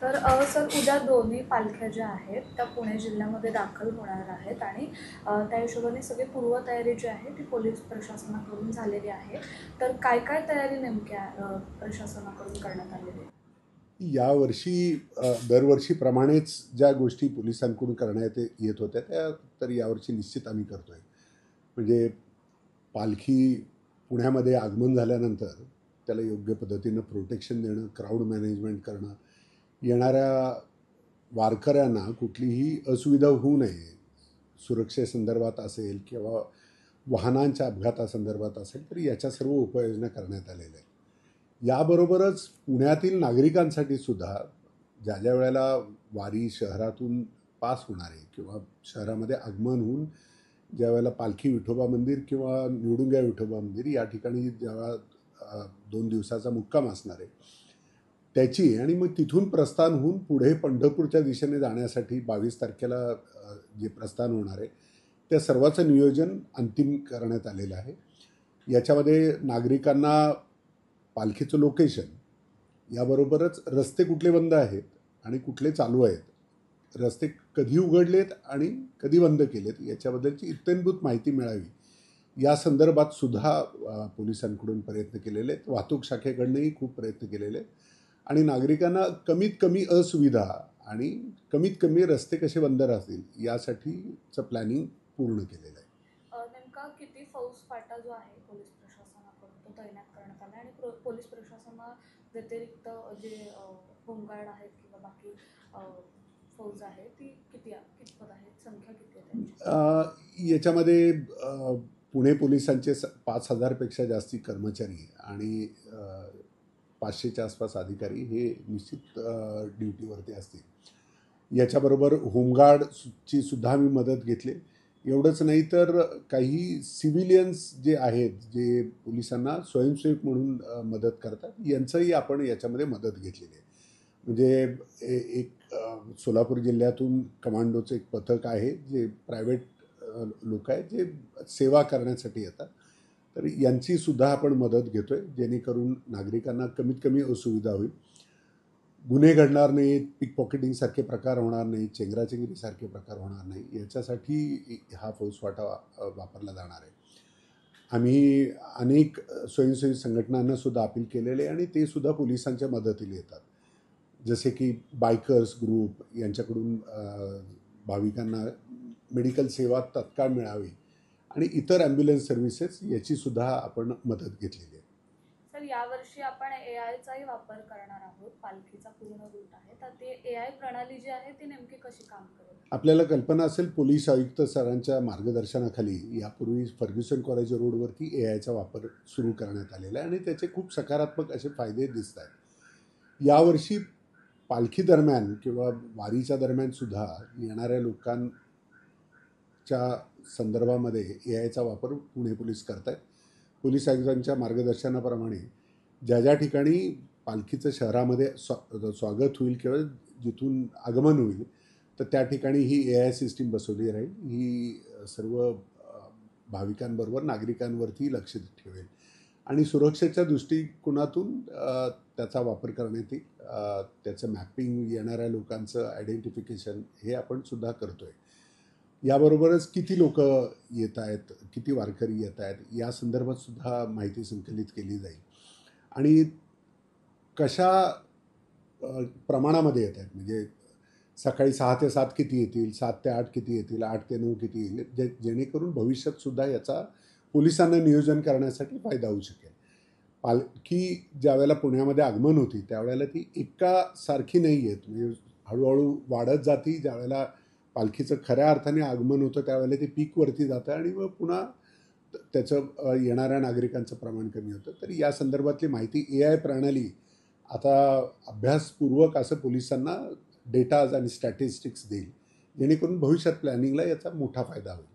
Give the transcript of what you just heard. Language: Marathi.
तर सर उद्या दोन्ही पालख्या ज्या आहेत त्या पुणे जिल्ह्यामध्ये दाखल होणार आहेत आणि त्या हिशोबाने सगळी पूर्वतयारी जी आहे ती पोलीस प्रशासनाकडून झालेली आहे. तर काय काय तयारी नेमक्या प्रशासनाकडून करण्यात आलेली आहे? यावर्षी दरवर्षीप्रमाणेच ज्या गोष्टी पोलिसांकडून करण्यात येत होत्या त्या तर यावर्षी निश्चित आम्ही करतोय. म्हणजे पालखी पुण्यामध्ये आगमन झाल्यानंतर त्याला योग्य पद्धतीनं प्रोटेक्शन देणं, क्राऊड मॅनेजमेंट करणं, येणाऱ्या वारकऱ्यांना कुठलीही असुविधा होऊ नये, सुरक्षेसंदर्भात असेल किंवा वाहनांच्या अपघातासंदर्भात असेल, तर याच्या सर्व उपाययोजना करण्यात आलेल्या आहेत. याबरोबरच पुण्यातील नागरिकांसाठी सुद्धा ज्या ज्या वेळेला वारी शहरातून पास होणार आहे किंवा शहरामध्ये आगमन होऊन ज्या वेळेला पालखी विठोबा मंदिर किंवा निवडुंगा विठोबा मंदिर या ठिकाणी जेव्हा 2 दिवसाचा मुक्काम असणार आहे त्याची आणि मग तिथून प्रस्थान होऊन पुढे पंढरपूरच्या दिशेने जाण्यासाठी 22 तारखेला जे प्रस्थान होणार आहे त्या सर्वाचं नियोजन अंतिम करण्यात आलेलं आहे. याच्यामध्ये नागरिकांना पालखीचं लोकेशन याबरोबरच रस्ते कुठले बंद आहेत आणि कुठले चालू आहेत, रस्ते कधी उघडलेत आणि कधी बंद केलेत याच्याबद्दलची इत्थंभूत माहिती मिळावी या संदर्भात सुद्धा पोलिसांकडून प्रयत्न केलेले आहेत. वाहतूक शाखेकडनंही खूप प्रयत्न केलेले आहेत आणि नागरिकांना कमीत कमी असुविधा आणि कमीत कमी रस्ते कसे बंद राहतील यासाठीचं प्लॅनिंग पूर्ण केलेलं आहे. नेमका किती फौज फाटा जो आहे पोलीस प्रशासनाकडून तो तैनात करण्यात आला आणि पोलीस प्रशासना व्यतिरिक्त जे होमगार्ड आहेत किंवा बाकी फौज आहे ती कितपत आहे, संख्या किती आहे त्यांची? याच्यामध्ये पुणे पोलिसांचे 5,000पेक्षा जास्ती कर्मचारी आणि 500च्या आसपास अधिकारी हे निश्चित ड्युटीवरती असतील. याच्याबरोबर होमगार्डची सुद्धा आम्ही मदत घेतली. एवढंच नाही तर काही सिव्हिलियन्स जे आहेत जे पोलिसांना स्वयंसेवक म्हणून मदत करतात यांचंही आपण याच्यामध्ये मदत घेतलेली आहे. म्हणजे एक सोलापूर जिल्ह्यातून कमांडोचं एक पथक आहे जे प्रायव्हेट लोक आहेत जे सेवा करण्यासाठी येतात, तर यांची सुद्धा आपण मदत घेतोय जेणेकरून नागरिकांना कमीत कमी असुविधा होईल, गुन्हे घडणार नाहीत, पिक पॉकेटिंगसारखे प्रकार होणार नाहीत, चेंगराचेंगरीसारखे प्रकार होणार नाही याच्यासाठी हा फौजफाटा वापरला जाणार आहे. आम्ही अनेक स्वयंसेवी संघटनांना सुद्धा अपील केलेले आणि ते सुद्धा पोलिसांच्या मदतीला येतात. जसे की बायकर्स ग्रुप यांच्याकडून भाविकांना मेडिकल सेवा तत्काळ मिळावी आणि इतर ॲम्ब्युलन्स सर्व्हिसेस याची सुद्धा आपण मदत घेतलेली आहे. सर यावर्षी आपण AIचाही वापर करणार आहोत, पालखीचा पूर्ण रूट आहे, तर ते AI प्रणाली जी आहे ती नेमकी कशी काम करेल? आपल्याला कल्पना असेल पोलीस आयुक्त सरांच्या मार्गदर्शनाखाली यापूर्वी फर्ग्युसन कॉलेज रोडवरती AIचा वापर सुरू करण्यात आलेला आहे आणि त्याचे खूप सकारात्मक असे फायदे दिसत आहेत. यावर्षी पालखी दरम्यान किंवा वारीच्या दरम्यान सुद्धा येणाऱ्या लोकांच्या संदर्भामध्ये AIचा वापर पुणे पोलीस करत आहेत. पोलीस आयुक्तांच्या मार्गदर्शनाप्रमाणे ज्या ज्या ठिकाणी पालखीचं शहरामध्ये स्वागत होईल किंवा जिथून आगमन होईल तर त्या ठिकाणी ही AI सिस्टीम बसवली राहील. ही सर्व भाविकांबरोबर नागरिकांवरती लक्ष ठेवेल आणि सुरक्षेच्या दृष्टिकोनातून त्याचा वापर करण्यात येईल. त्याचं मॅपिंग, येणाऱ्या लोकांचं आयडेंटिफिकेशन हे आपण सुद्धा करतोय. याबरोबरच किती लोक येत आहेत, किती वारकरी येत आहेत या संदर्भात सुद्धा माहिती संकलित केली जाईल आणि कशा प्रमाणामध्ये येत आहेत, म्हणजे सकाळी 6 ते 7 किती येतील, 7 ते 8 किती येतील, 8 ते 9 किती येईल, जेणेकरून भविष्यात सुद्धा याचा पोलिसांना नियोजन करण्यासाठी फायदा होऊ शकेल. पालखी ज्यावेळेला पुण्यामध्ये आगमन होती त्यावेळेला ती एकासारखी नाही येत, म्हणजे हळूहळू वाढत जाती. ज्यावेळेला पालखीचं खऱ्या अर्थाने आगमन होतं त्यावेळेला ते पीकवरती जातं आणि मग पुन्हा त्याचं येणाऱ्या नागरिकांचं प्रमाण कमी होतं. तर या संदर्भातली माहिती AI प्रणाली आता अभ्यासपूर्वक असं पोलिसांना डेटाज आणि स्टॅटिस्टिक्स देईल जेणेकरून भविष्यात प्लॅनिंगला याचा मोठा फायदा होईल.